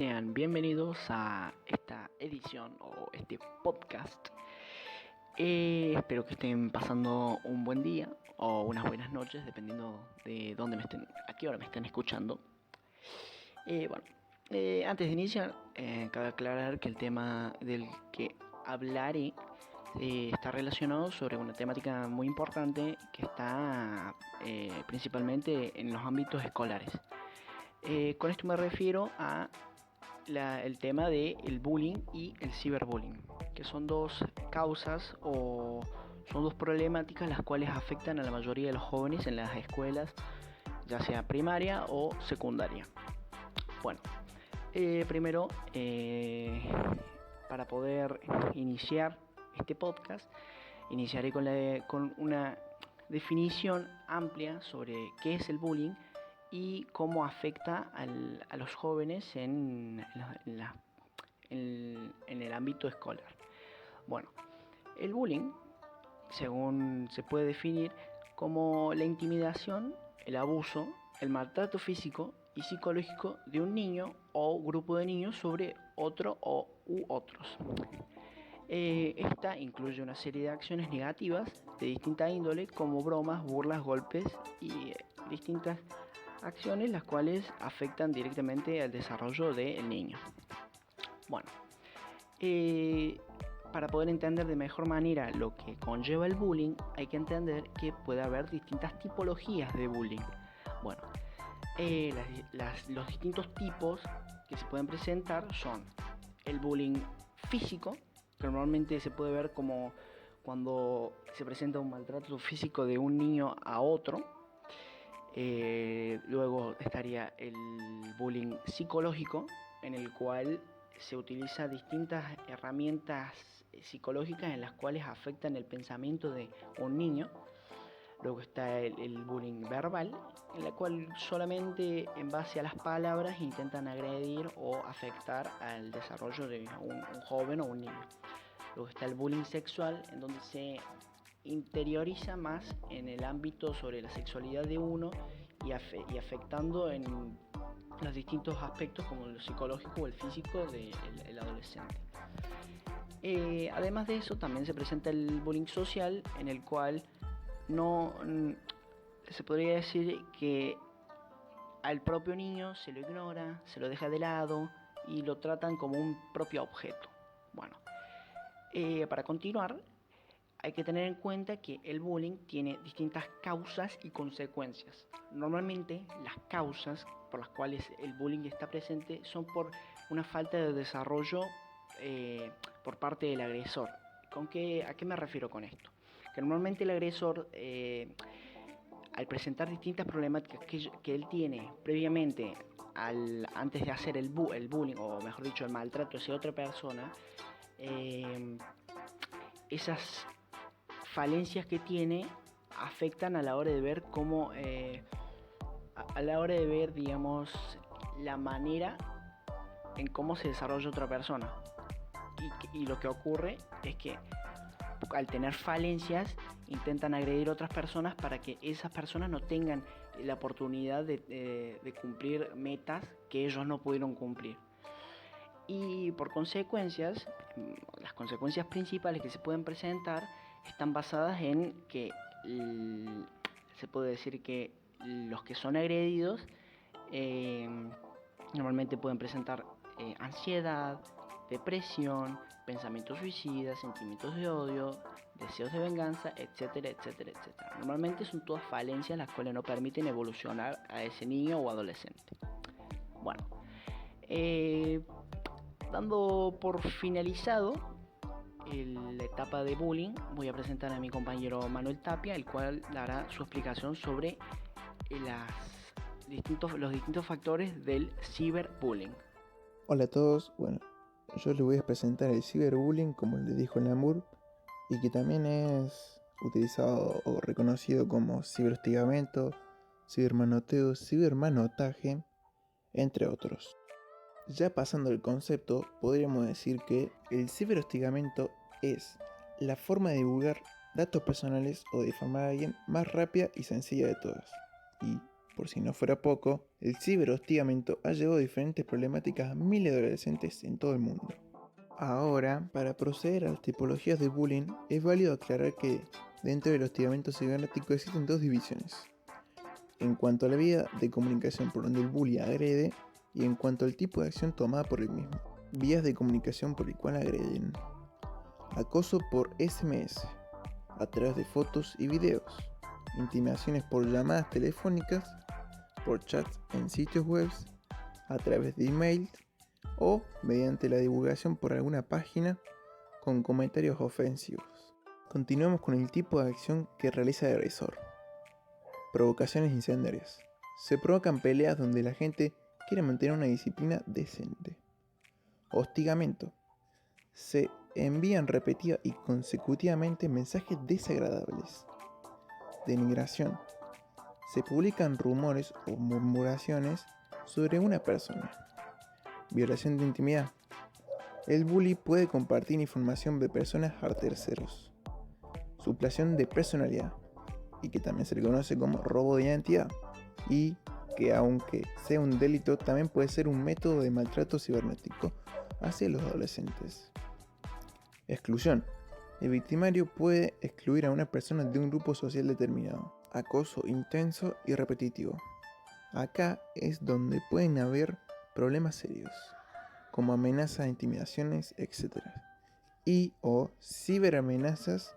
Sean bienvenidos a esta edición o este podcast. Espero que estén pasando un buen día o unas buenas noches, dependiendo de dónde a qué hora me estén escuchando. Antes de iniciar, cabe aclarar que el tema del que hablaré está relacionado sobre una temática muy importante que está principalmente en los ámbitos escolares. Con esto me refiero a el tema del bullying y el ciberbullying, que son dos causas o son dos problemáticas las cuales afectan a la mayoría de los jóvenes en las escuelas, ya sea primaria o secundaria. Bueno, primero, para poder iniciar este podcast, iniciaré con una definición amplia sobre qué es el bullying y cómo afecta a los jóvenes en el ámbito escolar. Bueno, el bullying, según se puede definir, como la intimidación, el abuso, el maltrato físico y psicológico de un niño o grupo de niños sobre otro u otros. Esta incluye una serie de acciones negativas de distinta índole, como bromas, burlas, golpes y distintas acciones las cuales afectan directamente al desarrollo del niño. Bueno, para poder entender de mejor manera lo que conlleva el bullying, hay que entender que puede haber distintas tipologías de bullying. Bueno, los distintos tipos que se pueden presentar son el bullying físico, que normalmente se puede ver como cuando se presenta un maltrato físico de un niño a otro. Luego estaría el bullying psicológico, en el cual se utiliza distintas herramientas psicológicas en las cuales afectan el pensamiento de un niño. Luego está el bullying verbal, en la cual solamente en base a las palabras intentan agredir o afectar al desarrollo de un joven o un niño. Luego está el bullying sexual, en donde se interioriza más en el ámbito sobre la sexualidad de uno y afectando en los distintos aspectos como lo psicológico o el físico del adolescente. Además de eso, también se presenta el bullying social, en el cual no se podría decir que al propio niño se lo ignora, se lo deja de lado y lo tratan como un propio objeto. Bueno, para continuar, hay que tener en cuenta que el bullying tiene distintas causas y consecuencias. Normalmente las causas por las cuales el bullying está presente son por una falta de desarrollo por parte del agresor. ¿A qué me refiero con esto? Que normalmente el agresor, al presentar distintas problemáticas que él tiene previamente antes de hacer el bullying, o mejor dicho, el maltrato hacia otra persona, esas falencias que tiene afectan a la hora de ver cómo a la hora de ver, digamos, la manera en cómo se desarrolla otra persona. Y lo que ocurre es que al tener falencias intentan agredir a otras personas para que esas personas no tengan la oportunidad de cumplir metas que ellos no pudieron cumplir. Y por consecuencias, las consecuencias principales que se pueden presentar están basadas en que se puede decir que los que son agredidos normalmente pueden presentar ansiedad, depresión, pensamientos suicidas, sentimientos de odio, deseos de venganza, etcétera, etcétera, etcétera. Normalmente son todas falencias las cuales no permiten evolucionar a ese niño o adolescente. Bueno, dando por finalizado la etapa de bullying, voy a presentar a mi compañero Manuel Tapia, el cual dará su explicación sobre los distintos factores del ciberbullying. Hola a todos, bueno, yo les voy a presentar el ciberbullying, como le dijo Namur, y que también es utilizado o reconocido como ciberhostigamiento, cibermanoteo, cibermanotaje, entre otros. Ya pasando al concepto, podríamos decir que el ciberhostigamiento es la forma de divulgar datos personales o difamar a alguien más rápida y sencilla de todas. Y por si no fuera poco, el ciberhostigamiento ha llevado diferentes problemáticas a miles de adolescentes en todo el mundo. Ahora, para proceder a las tipologías de bullying, es válido aclarar que dentro del hostigamiento cibernético existen dos divisiones. En cuanto a la vía de comunicación por donde el bully agrede y en cuanto al tipo de acción tomada por el mismo. Vías de comunicación por el cual agreden. Acoso por SMS, a través de fotos y videos. Intimidaciones por llamadas telefónicas, por chats en sitios web, a través de email o mediante la divulgación por alguna página con comentarios ofensivos. Continuamos con el tipo de acción que realiza el agresor. Provocaciones incendiarias. Se provocan peleas donde la gente quiere mantener una disciplina decente. Hostigamiento. Se envían repetida y consecutivamente mensajes desagradables. Denigración. Se publican rumores o murmuraciones sobre una persona. Violación de intimidad. El bully puede compartir información de personas a terceros. Suplación de personalidad, y que también se le conoce como robo de identidad, y que aunque sea un delito también puede ser un método de maltrato cibernético hacia los adolescentes. Exclusión. El victimario puede excluir a una persona de un grupo social determinado. Acoso intenso y repetitivo. Acá es donde pueden haber problemas serios, como amenazas, intimidaciones, etc. Y o ciberamenazas,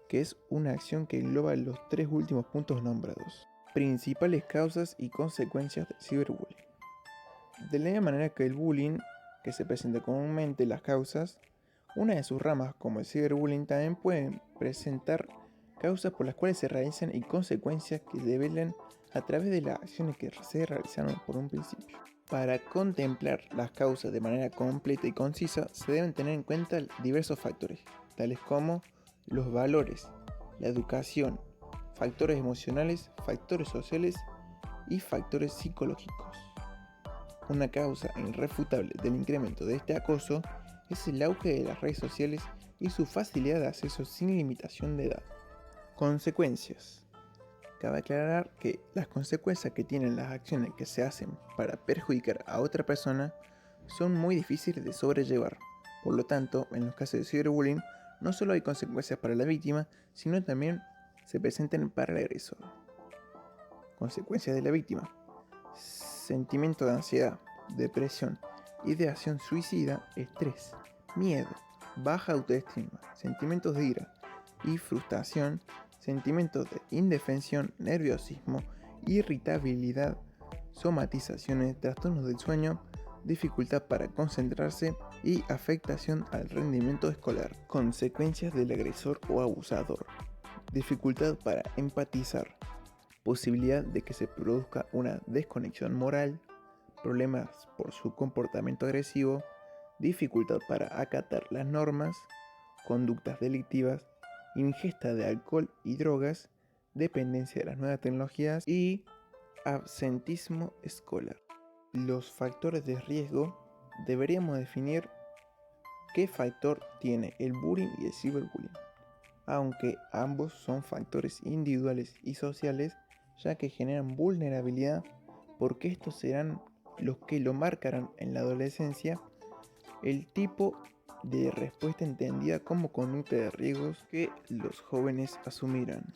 que es una acción que engloba los tres últimos puntos nombrados. Principales causas y consecuencias del ciberbullying. De la misma manera que el bullying, que se presenta comúnmente las causas, una de sus ramas, como el ciberbullying, también pueden presentar causas por las cuales se realizan y consecuencias que develan a través de las acciones que se realizaron por un principio. Para contemplar las causas de manera completa y concisa, se deben tener en cuenta diversos factores, tales como los valores, la educación, factores emocionales, factores sociales y factores psicológicos. Una causa irrefutable del incremento de este acoso es el auge de las redes sociales y su facilidad de acceso sin limitación de edad. Consecuencias. Cabe aclarar que las consecuencias que tienen las acciones que se hacen para perjudicar a otra persona son muy difíciles de sobrellevar. Por lo tanto, en los casos de ciberbullying, no solo hay consecuencias para la víctima, sino también se presentan para el agresor. Consecuencias de la víctima. Sentimiento de ansiedad, depresión, ideación suicida, estrés, miedo, baja autoestima, sentimientos de ira y frustración, sentimientos de indefensión, nerviosismo, irritabilidad, somatizaciones, trastornos del sueño, dificultad para concentrarse y afectación al rendimiento escolar. Consecuencias del agresor o abusador. Dificultad para empatizar. Posibilidad de que se produzca una desconexión moral. Problemas por su comportamiento agresivo. Dificultad para acatar las normas. Conductas delictivas. Ingesta de alcohol y drogas. Dependencia de las nuevas tecnologías. Y absentismo escolar. Los factores de riesgo. Deberíamos definir qué factor tiene el bullying y el ciberbullying, aunque ambos son factores individuales y sociales, ya que generan vulnerabilidad porque estos serán los que lo marcarán en la adolescencia el tipo de respuesta entendida como conducta de riesgos que los jóvenes asumirán.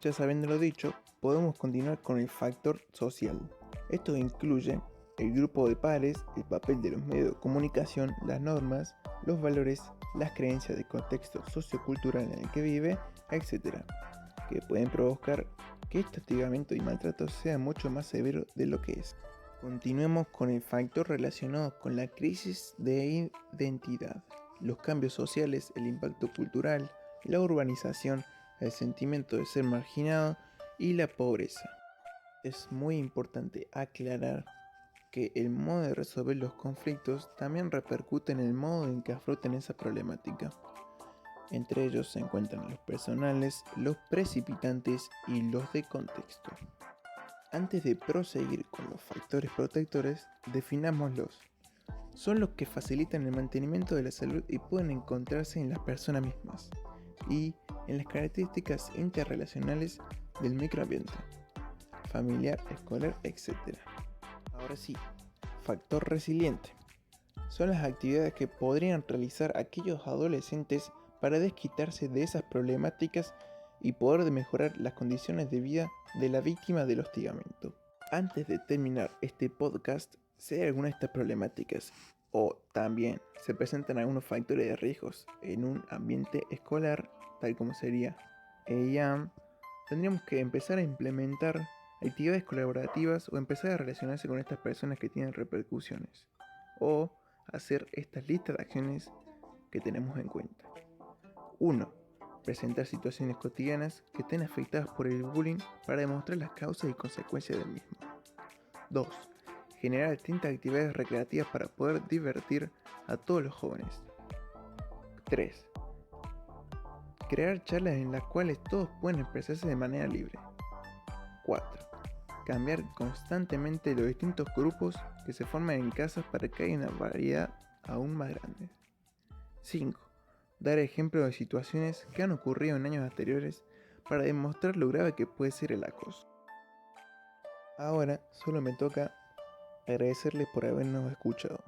Ya sabiendo lo dicho, podemos continuar con el factor social. Esto incluye el grupo de pares, el papel de los medios de comunicación, las normas, los valores, las creencias del contexto sociocultural en el que vive, etc., que pueden provocar que este hostigamiento y maltrato sea mucho más severo de lo que es. Continuemos con el factor relacionado con la crisis de identidad, los cambios sociales, el impacto cultural, la urbanización, el sentimiento de ser marginado y la pobreza. Es muy importante aclarar que el modo de resolver los conflictos también repercute en el modo en que afrontan esa problemática. Entre ellos se encuentran los personales, los precipitantes y los de contexto. Antes de proseguir con los factores protectores, definámoslos. Son los que facilitan el mantenimiento de la salud y pueden encontrarse en las personas mismas y en las características interrelacionales del microambiente. familiar, escolar, etc. Ahora sí, factor resiliente. Son las actividades que podrían realizar aquellos adolescentes para desquitarse de esas problemáticas y poder mejorar las condiciones de vida de la víctima del hostigamiento. Antes de terminar este podcast, si hay alguna de estas problemáticas o también se presentan algunos factores de riesgos en un ambiente escolar, tal como sería EIAM, tendríamos que empezar a implementar actividades colaborativas o empezar a relacionarse con estas personas que tienen repercusiones, o hacer estas listas de acciones que tenemos en cuenta. 1. Presentar situaciones cotidianas que estén afectadas por el bullying para demostrar las causas y consecuencias del mismo. 2. Generar distintas actividades recreativas para poder divertir a todos los jóvenes. 3. Crear charlas en las cuales todos pueden expresarse de manera libre. 4. Cambiar constantemente los distintos grupos que se forman en casas para que haya una variedad aún más grande. 5. Dar ejemplos de situaciones que han ocurrido en años anteriores para demostrar lo grave que puede ser el acoso. Ahora solo me toca agradecerles por habernos escuchado.